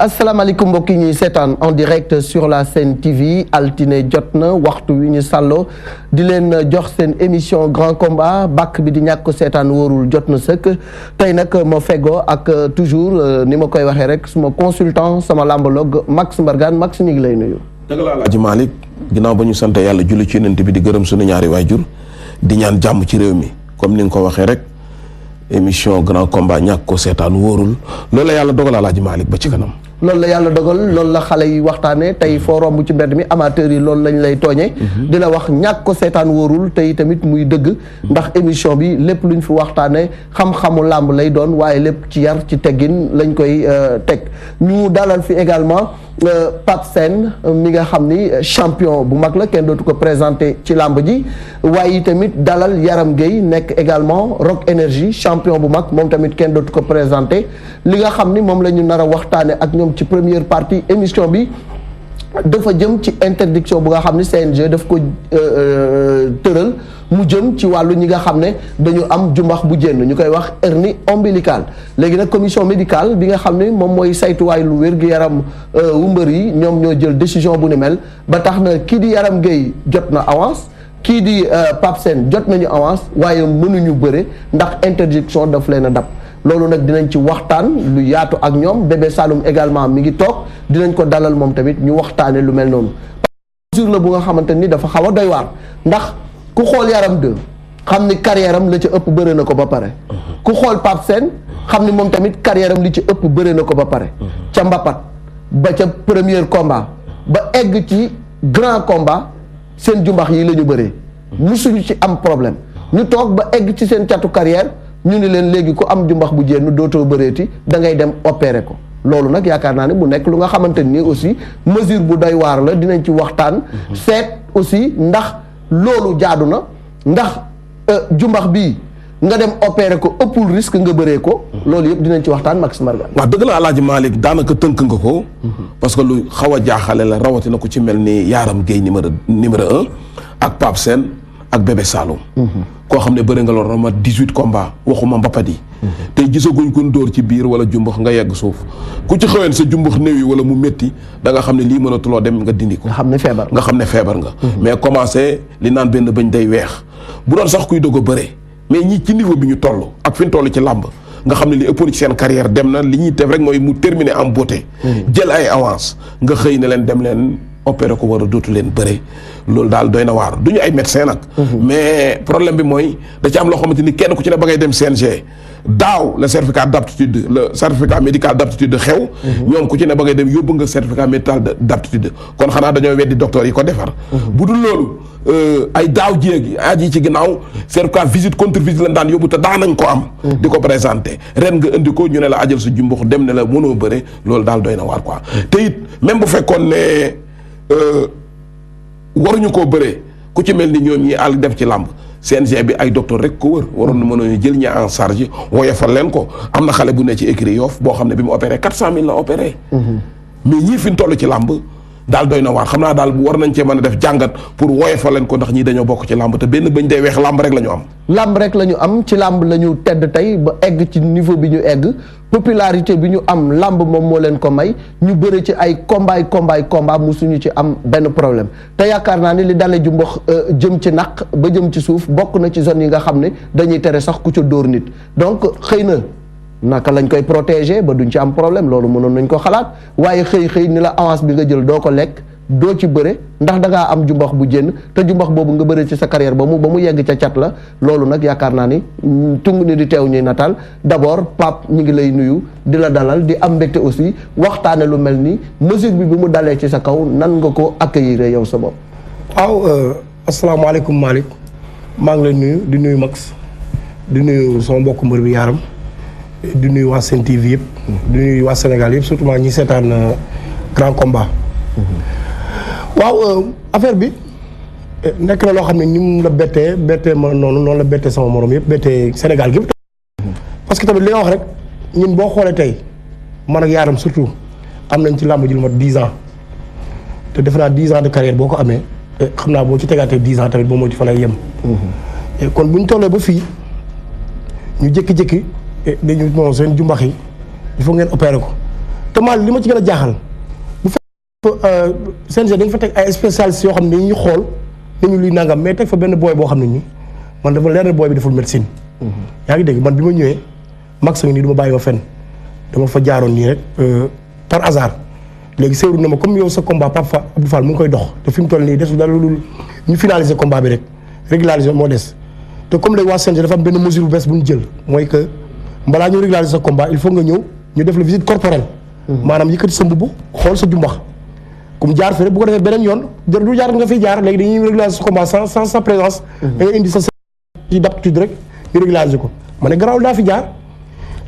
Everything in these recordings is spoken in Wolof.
asalaamaaleykum mbokk yi ñuy seetaan en direct sur la Sen TV altine jot na waxtu wi ñu sàlloo di leen jox seen émission grand combat bàkk bi di ñàkk seetaan wóorul jot na sëkk tey nag ma feggoo ak toujours ni ma koy waxee rek suma consultant sama lambologue Max Mbargane Max ñu ngi lay nuyu. dëgg la Alaaji Malick ginnaaw ba ñu sant yàlla julli ci yonent bi di gërëm suñu ñaari waajur di ñaan jàmm ci réew mi comme ni nga ko waxee rek émission grand combat ñàkk ko seetaan wóorul loolu la yàlla dogal Alaaji Malick ba ci kanam. loolu la yàlla dogal loolu la xale yi waxtaanee tey foo romb ci mbedd mi amateurs yi loolu lañ lay tooñee di la wax ñàkk ko seetaan wóorul tey tamit muy dëgg ndax émission bi lépp luñ fi waxtaanee xam-xamu làmb lay doon waaye lépp ci yar ci teggin lañ koy teg ñu dalal fi également Pape Sène mi nga xam ni champion bu mag la kenn dootu ko présenté ci làmb ji waaye tamit dalal Yaram Gueye nekk également Rock Énergie champion bu mag moom tamit kenn dootu ko présenté li nga xam ni moom la ñu nar a waxtaane ak ñoom ci première partie émission bi dafa jëm ci interdiction bu nga xam ni CNG daf ko tëral mu jëm ci wàllu ñi nga xam ne dañu am jumbax bu jénn ñu koy wax hernie ombilicale léegi nag commission médicale bi nga xam ne moom mooy saytuwaay lu wér-gu-yaram wu mbër yi ñoom ñoo jël décision bu ni mel ba tax na kii di Yaram Gueye jot na avance kii di Pape Sène jot nañu avance waaye mënuñu bëre ndax interdiction daf leen a dab loolu nag dinañ ci waxtaan lu yaatu ak ñoom Bébé Saloum également mi ngi toog dinañ ko dalal moom tamit ñu waxtaane lu mel noonu mesure la bu nga xamante ni dafa xaw a doy waar ndax ku xool Yaram 2 xam ni carrière am la ca ëpp bëre na ko ba pare ku xool Pape Sène xam ni moom tamit carrière am li ci ëpp bëre na ko ba pare ca mbapat ba ca premier combat ba egg ci grand combat seen jumbax yi la ñu bëree musuñu ci am problème ñu toog ba egg ci seen catu carrière ñu ni leen léegi ku am jumbax bu jénn dootoo bëreeti da ngay dem opérer ko loolu nag yaakaar naa ne mu nekk lu nga xamante ni aussi mesure bu doy waar la dinañ ci waxtaan seet aussi ndax loolu jaadu na ndax jumbax bii nga dem opérer ko ëppul risque nga bëree ko loolu yëpp dinañ ci waxtaan Max Mbargane. waaw dëgg la Alaaji Malick daanaka tënk nga ko parce que lu xaw a jaaxale la rawatina ko ci mel ni Yaram Gueye numéro 1 ak Pape Sène ak Bébé Saloum koo xam ne bëri nga loolu ma 18 combats waxuma mbapat yi tey gisaguñ kun dóor ci biir wala jumbax nga yegg suuf ku ci xëween sa jumbax néew yi wala mu métti da nga xam ne lii mënatuloo dem nga dindi ko nga xam ne feebar nga mais commencé li naan benn bëñ day weex bu doon sax kuy doog a bëree mais ñi ci niveau bi ñu toll ak fi ñu toll ci làmb nga xam ne li ëppoon ci seen carrière dem na li ñuy def rek mooy mu terminer en beauté jël ay avance nga xëy ne leen dem leen opéré ko war a dootu leen bëre loolu daal doy na waar du ñu ay médecin nag mais problème bi mooy da ci am loo xamante ni kenn ku ci ne ba ngay dem CNG daaw le certificat d'aptitude le certificat médical d'aptitude xew ñoom ku ci ne ba ngay dem yóbbu nga certificat médical d'aptitude kon xanaa dañoo weddi docteur yi ko defar bu dul loolu ay daaw jéegi aji ci ginnaaw certificat visite contre visite lañ daan yóbbu te daanañ ko am di ko présenté ren nga indi ko ñu ne la ajal sa jumbux dem ne la mënoo bëre loolu daal doy na waar quoi te it même bu fekkoon ne waruñu koo bëree ku ci mel ni ñoom ñi àll def ci làmb CNG bi ay docteur rek ko wër waroon na mën a jël ñi en charge woyofal leen ko am na xale bu ne ci écurie Yoff boo xam ne bi mu opéré 400000 la opéré mais ñii fi ñu toll ci làmb daal doy na waar xam naa daal war nañ cee mën a def jàngat pour woyofal leen ko ndax ñii dañoo bokk ci làmb te benn bañ day weex làmb rek la ñu am làmb rek la ñu am ci làmb la ñu tedd tey ba egg ci niveau bi ñu egg popularité bi ñu am làmb moom moo leen ko may ñu bëri ci ay combat musuñu ci am benn problème te yaakaar naa ni li dalee ju mbox jëm ci naq ba jëm ci suuf bokk na ci zone yi nga xam ne dañuy tere sax ku ca dóor nit donc xëy na naka lañ koy protéger ba duñ ci am problème loolu mënoon nañ ko xalaat waaye xëy ni la avance bi nga jël doo ko lekk doo ci bëre ndax da ngaa am jumbax bu jénn te jumbax boobu nga bëre ci sa carrière ba mu yegg ca cat la loolu nag yaakaar naa ni tungu ni di teew ñuy nataal d'abord Pape ñu ngi lay nuyu di la dalal di am mbégte aussi waxtaane lu mel ni mesure bi mu dalee ci sa kaw nan nga ko accueillir yow sa bopp. waaw asalaamaaleykum Malick maa ngi lay nuyu di nuyu Max di nuyu sama mbokk mbër bi Yaram di nuyu waa Sen TV yëpp di nuyu waa Sénégal yëpp surtout ñi seetaan grand combat waaw affaire bi nekk na loo xam ne ni mu la bettee ma noonu la bettee sama morom yëpp bettee Sénégal gépp parce que tamit li nga wax rek ñun boo xoolee tey man ak Yaram surtout am nañ ci làmb ji lu mat 10 ans te defe naa 10 ans de carrière boo ko amee xam naa boo ci tegaatee 10 ans tamit boo moo ci fa lay yem kon bu ñu tollee ba fii ñu jékki-jékki dañu moom seen jumbax yi il faut ngeen opérer ko te Malick li ma ci gën a jaaxal bu fekkee CNG dañ fa teg ay spécialistes yoo xam ne dañuy xool nañu luy nangam mais teg fa benn booy boo xam ne nii man dafa leer na booy bi deful médecine. yaa ngi dégg man bi ma ñëwee max nga nii du ma bàyyi ma fenn dama fa jaaroon nii rek par hasard léegi séeru na ma comme yow sa combat Pape Abdou Fall mu ngi koy dox te fi mu toll nii desul dara lu ñu finaliser combat bi rek régulariser moo des te comme léegi waa CNG dafa am benn mesure bu bees bu ñu jël mooy que balaa ñu régulariser sa combat il faut nga ñëw ñu def la visite corporelle. maanaam yëkkati sa mbubb xool sa jumbax comme jaar fi rek bu ko defee beneen yoon du jaar nga fiy jaar léegi dañuy régulariser sa combat sans sa présence. da ngay indi sa ci d'aptitude rek ñu régulariser ko ma ne garaawul daa fi jaar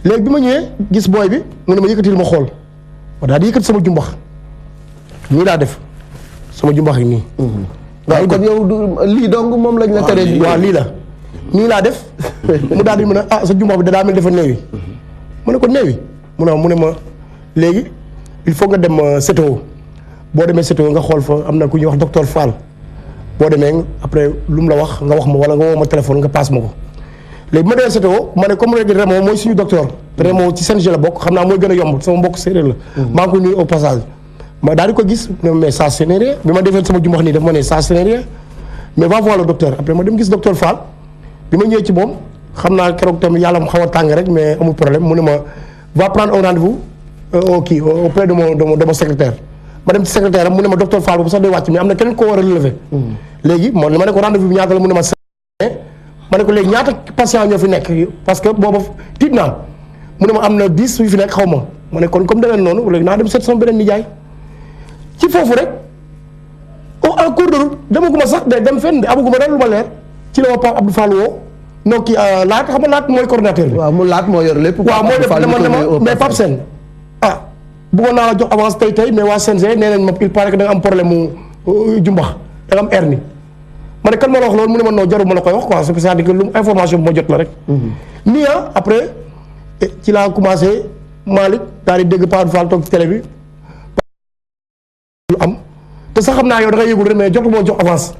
léegi bi ma ñëwee gis booy bi mu ne ma yëkkatil ma xool ma daal di yëkkati sama jumbax nii laa def sama jumbax yi nii. waaw kon yow lii donc moom lañ la tere. waaw lii la nii laa def mu daal di mën a sa jumbax bi daa mel dafa néewi ma ne ko néewi mu ne ma léegi il faut nga dem CTO boo demee CTO nga xool fa am na ku ñuy wax docteur Fall boo demee après lu mu la wax nga wax ma wala nga woo ma téléphone nga passe ma ko léegi ma demee CTO ma ne comme léegi Raymond mooy suñu docteur Raymond ci CNG la bokk xam naa mooy gën a yomb sama mbokk séeréer la maa ngi koy nuyu au passage ma daal di ko gis ne mais ça c'est rien bi ma defee sama jumbax nii daf ma ne ça c'est rien mais va voir le docteur après ma dem gis docteur Fall bi ma ñëwee ci moom xam naa keroog tamit yàlla mu xaw a tàng rek mais amul problème mu ne ma va prendre un rendez-vous auprès de mon secrétaire ma dem ci secrétaire am mu ne ma docteur Fall boobu sax day wàcc mais am na keneen koo war a relever léegi ma ne ko rendez-vous bi ñaata la mu ne ma ne ko léegi ñaata patient ñoo fi nekk parce que booba tiit naa mu ne ma am na 10 yu fi nekk xaw ma ne kon comme demee noonu léegi naa dem seet sama beneen nijaay ci foofu rek en cours de route demaguma sax de dem fenn de amaguma dara lu ma leer ci la ma Pape Abdou Fall woo non kii laat xam nga laat mooy coordinateur bi. waaw mu laat moo yor lépp. waaw moo def dama mais Pape Sène bëggoon naa la jox avance tey mais waa CNG nee nañ ma il paraît que da nga am problème mu jumbax da nga am hernie ma ne kan ma la wax loolu mu ne ma non jarul ma la koy wax quoi c'est-à-dire que lu information bi ma jot la rek. nii après ci laa commencé Malick daal di dégg Pape Abdou Fall toog ci télé bi lu am te sax xam naa yow da nga yëgul rek mais jotu moo jox avance.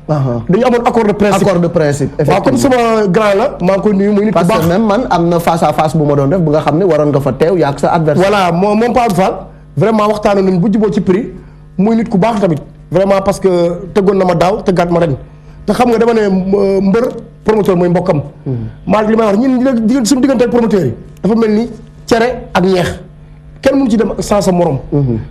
dañu amoon accord de principe. accord de principe waaw comme sama grand la maa ngi koy nuyu muy nit ku baax. parce que même man am na face à face bu ma doon def bu nga xam ne waroon nga fa teew yaa ak sa adversaire. voilà moom Pape Abdou Fall vraiment waxtaanoon nañu bu juboo ci prix muy nit ku baax tamit vraiment parce que tëggoon na ma daaw tëggaat ma ren te xam nga dama ne mbër promoteur mooy mbokkam. maa li may wax ñun suñu diggante ak promoteur yi dafa mel ni cere ak ñeex kenn mënu ci dem sans sa morom.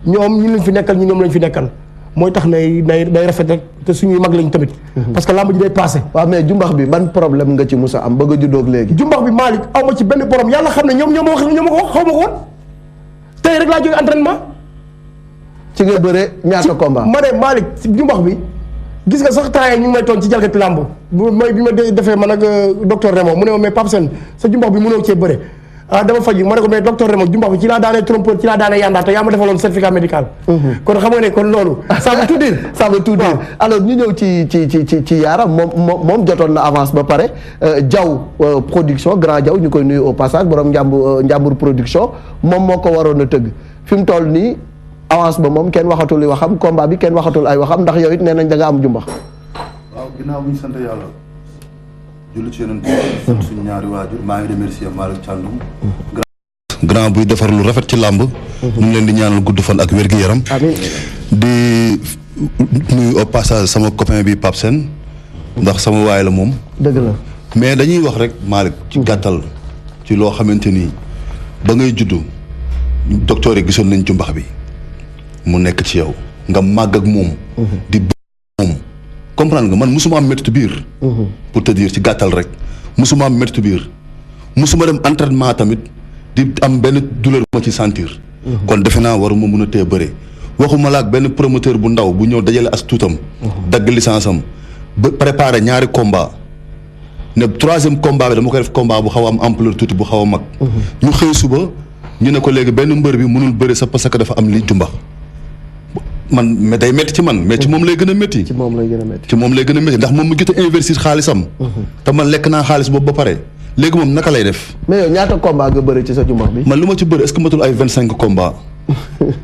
ñoom ñi lañ fi nekkal ñi ñoom lañ fi nekkal. mooy tax day rafet rek te suñuy mag lañ tamit. parce que lamb ji day passé. waaw mais jumbax bi ban problème nga ci musa am ba nga juddóog léegi. jumbax bi Malick aw ma ci benn problème yàlla xam ne ñoom ñoo ma ko wax xaw ma ko woon tey rek laa jógee entraînement. ci nga bëre ñaata combat. ma ne Malick jumbax bi gis nga sax temps ñu ngi may toon ci jalgati lamb bi ma defee man ak docteur Raymond mu ne ma mais Pape Sène sa jumbax bi mënoo cee bëre. dama faju ma ne ko mais docteur Raymond jumbax bi ci laa daanee trompeur ci laa daanee yandaa te yaa ma defaloon certificat médical. kon xam nga ne kon loolu. ça veut tout dire ça veut tout dire alors ñu ñëw ci Yaram moom jotoon na avance ba pare Diaw production grand Diaw ñu koy nuyu au passage borom njàmbur production moom moo ko waroon a tëgg fi mu toll nii avance ba moom kenn waxatul li waxam combat bi kenn waxatul ay waxam ndax yow it nee nañ da nga am jumbax. waaw ginnaaw bu ñu sant yàlla. julli ci yeneen sant suñu ñaari waajur maa ngi remercier Malick Thiandoum grand buy defar lu rafet ci làmb ñu ngi leen di ñaanal gudd fan ak wér-gu-yaram di nuyu au passage sama copain bi Pape Sène ndax sama waay la moom dëgg la mais dañuy wax rek Malick ci gàttal ci loo xamante ni ba ngay juddu docteur yi gisoon nañ jumbax bi mu nekk ci yow nga màgg ak moom di moom comprendre nga man musuma am métti biir. pour te dire ci gàttal rek musuma am métti biir musuma dem entraînement tamit di am benn douleur bu ma ci sentir. kon defe naa waruma mun a tee bëre. waxuma la ak benn promoteur bu ndaw bu ñëw dajale as tuutam. dagg licence am ba préparer ñaari combat ne 3e combat bi dama koy def combat bu xaw a am ampleur tuuti bu xaw a mag. ñu xëy suba ñu ne ko léegi benn mbër bi mënul bëre sa parce que dafa am li jumbax. man mais day métti ci man mais ci moom lay gën a métti. ci moom lay gën a métti. ci moom lay gën a métti ndax moom mu jot a investir xaalisam. te man lekk naa xaalis boobu ba pare léegi moom naka lay def. mais yow ñaata combat nga bëri ci sa jumbax bi. man lu ma ci bëri est-ce que matul ay 25 combats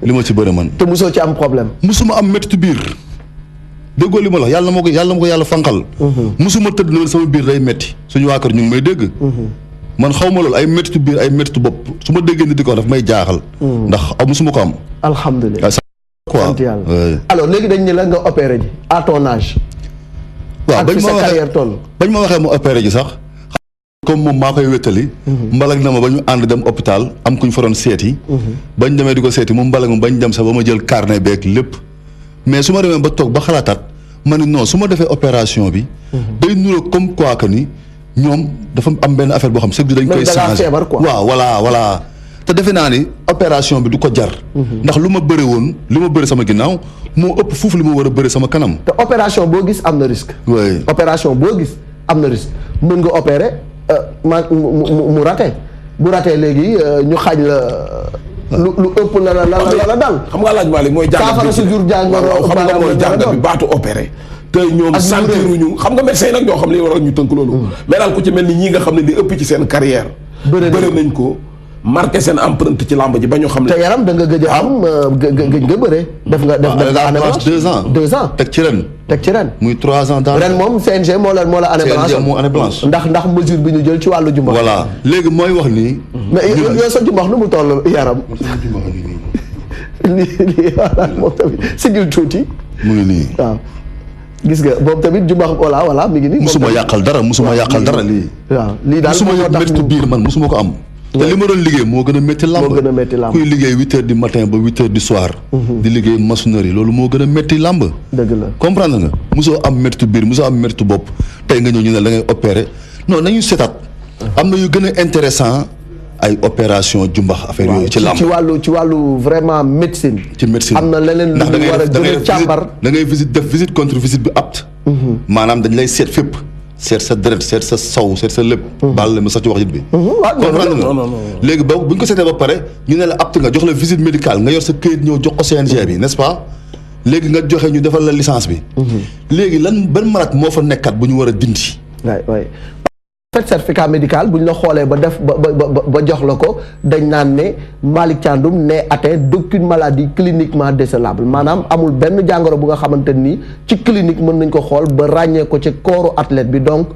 li ma ci bëri man. te mosoo ci am problème. musuma am métti biir déggoo li ma la yàlla ma ko yàlla fanqal. musuma tëdd na sama biir day métti suñu waa kër ñu ngi may dégg. man xaw ma loolu ay méttitu biir ay méttitu bopp su ma déggee ni di ko daf may jaaxal. ndax musuma ko am. alhamdulilah quoi sant yàlla. alors léegi dañ ne la nga opéré ji à ton âge. waaw bañ ma waxee mu opéré ji sax. comme moom maa koy wéttali. mbalak na ma ba ñu ànd dem hôpital am ku ñu fa doon seeti. bañ demee di ko seeti mu mbalak ma bañ dem sax ba ma jël carnet beeg lépp. mais su ma demee ba toog ba xalaataat ma ne non su ma defee opération bi. day nuroo comme quoi que ni ñoom dafa am benn affaire boo xam c'est que dañ koy changer waaw voilà. te defe naa ni opération bi du ko jar. ndax lu ma bëri woon li ma bëri sama ginnaaw moo ëpp fuuf li ma war a bëri sama kanam. te opération boo gis am na risque. oui opération boo gis am na risque mën nga opérer mu raté bu raté léegi ñu xaaj la. lu ëpp la dal. xam nga laaj Malick mooy. jàngat bi saafara su jur jàngoro xam nga mooy jàngat bi baatu opéré. te ñoom sentiruñu xam nga médecin nag ñoo xam ne waral ñu tënk loolu. mais daal ku ci mel ni ñii nga xam ne li ëpp ci seen carrière. bëri nañ ko marqué seen empreinte ci làmb ji ba ñu xam ne. te yaram da nga gëj a am gëj nga bëre. def nga année blanche 2 ans. teg ci ren. muy 3 ans daal. ren moom CNG moo la année blanche. ndax mesure bi ñu jël ci wàllu jumbax. voilà léegi mooy wax nii. mais yow sa jumbax nu mu toll yaram. lii moom tamit sigil tuuti. mu ngi nii waaw. gis nga boobu tamit jumbax voilà mi ngi nii. musuma yàqal dara lii. waaw lii daal musuma yor métti biir man musuma ko am. te li ma doon liggéey moo gën a métti làmb. kuy liggéey 8h du matin ba 8h du soir. di liggéey maçonnerie loolu moo gën a métti làmb. dëgg la comprendre nga mosoo am métti biir mosoo am métti bopp tey nga ñëw ñu ne da ngay opérer non nañu seetaat. am na yu gën a intéressant ay opération jumbax affaire yooyu. ci làmb ci wàllu vraiment médecine. ci médecine am na leneen lu ñu war a gën a càmbar. da ngay def visite contre visite bi apte. maanaam dañ lay seet fépp. seet sa deret seet sa saw seet sa lépp. baal la ma sax ci wax bi. comprendre nga léegi ba bu ñu ko seetee ba pare ñu ne la apte nga jox la visite médicale nga yor sa këyit ñëw jox ko CNG bi n'est-ce pas léegi nga joxe ñu defal la licence bi. léegi ban malade moo fa nekkat bu ñu war a dindi. waay fait certificat médical bu ñu la xoolee ba def ba jox la ko dañ naan ne Malick Thiandoum n'est atteint d'aucune maladie cliniquement décelable maanaam amul benn jàngoro bu nga xamante nii ci clinique mën nañ ko xool ba ràññee ko ci kooru athlète bi donc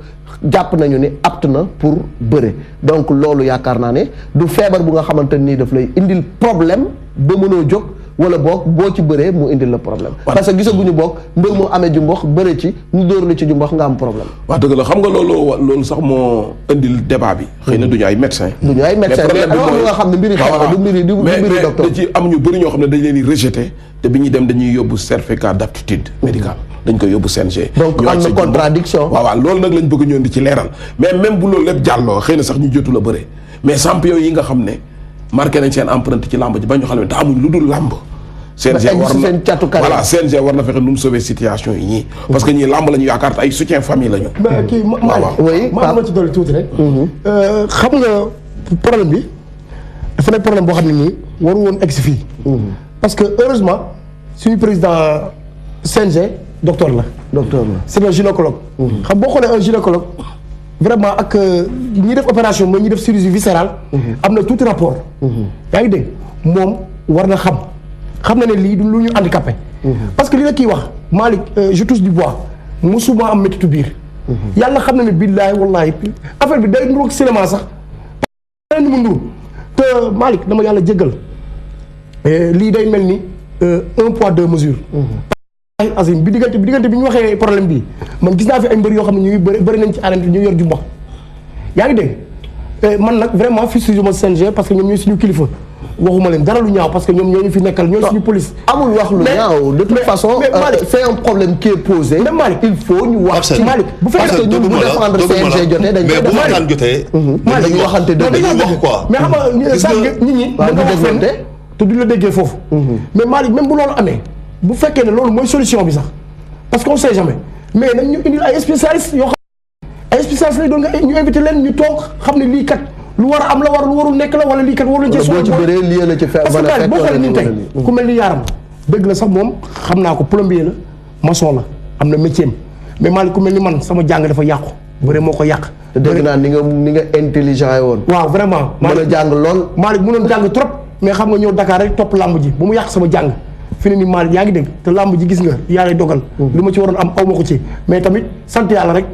jàpp nañu ni apte na pour bëre donc loolu yaakaar naa ne du feebar bu nga xamante nii daf lay indil problème ba mënoo jóg wala boog boo ci bëree mu indil la problème. parce que gisaguñu boog mbër mu amee jumbox bëre ci ñu dóor la ci jumbox nga am problème. wax dëgg la xam nga loolu sax moo indil débat bi. xëy na duñu ay médecin. duñu ay médecin mais problème nga xam ne mbiri xeex du mbiri docteur. mais da ci am ñu bëri ñoo xam ne dañ leen di rejeté te bi ñuy dem dañuy yóbbu certificat d'aptitude médicale. dañ koy yóbbu CNG. donc am na contradiction. waaw loolu nag lañ bëgg ñoon di ci leeral mais même bu loolu lépp jàlloo xëy na sax ñu jotu la bëre mais champion yi nga xam ne marqué nañ seen empreinte ci làmb ji ba ñu xam ne te amuñ lu dul làmb. CNG war na fexe nu mu sauver situation yi ñii. parce que ñii làmb la ñu yaakaar te ay soutien famille la ñu. mais kii ma ci dolli tuuti rek. xam nga problème bi dafa nekk problème boo xam ne nii waru woon egg si fii. parce que heureusement suñu président CNG docteur la. c'est un gynécologue. xam boo xoolee un gynécologue vraiment ak ñi def opération mooy ñi def chirurgie viscérale. am na tuuti rapport. yaa ngi dégg moom war na xam na ne lii du lu ñu handicapé. parce que li la kii wax Malick je touche du bois musuma am méttitu biir. yàlla xam na ne billaahi wallaahi affaire bi day nuru ak cinéma sax. ni mu ndur te Malick dama yàlla jéggal lii day mel ni 1 poids 2 mesures. Azim bi diggante bi ñu waxee problème bi man gis naa fi ay mbër yoo xam ne ñu ngi bëri nañ ci arène ñu yor jumbax yaa ngi dégg man nag vraiment fii si ma CNG parce que ñoom ñooy suñu kilifa waxuma leen dara lu ñaaw parce que ñoom ñoo ñu fi nekkal ñooy suñu police. amul wax lu ñaaw de toute façon c'est un problème qui est posé. mais Malick il faut ñu wax ci Malick bu fekkee ñun bu défendre CNG jotee dañ mais bu waxtaan jotee. dañu waxante dëgg dañuy wax quoi. mais xam nga nit ñi dañoo wax fenn te duñ la déggee foofu. mais Malick même bu loolu amee bu fekkee ne loolu mooy solution bi sax parce qu'on sait jamais mais nañ ñu indil ay spécialistes yoo xam ay spécialistes lay doon nga ñu invité leen ñu toog xam ne lii kat lu war a am la war lu warul nekk la wala lii kat warul ci boo ci bëree lii la ci faire parce que boo xoolee nii tey ku mel ni yaaram dëgg la sax moom xam naa ko plombier la maçon la am na métier mais Malick ku mel ni man sama jàng dafa yàqu bëre moo ko yàq te dégg naa ni nga intelligent yi woon waaw vraiment mën a jàng lool Malick mënoon jàng trop mais xam nga ñëw Dakar rek topp làmb ji bu mu yàq sama jàng fi ne ni Malick yaa ngi dégg te làmb ji gis nga yàlla dogal li ma ci waroon am aw ma ko ci mais tamit sant yàlla rek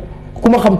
ku ma xam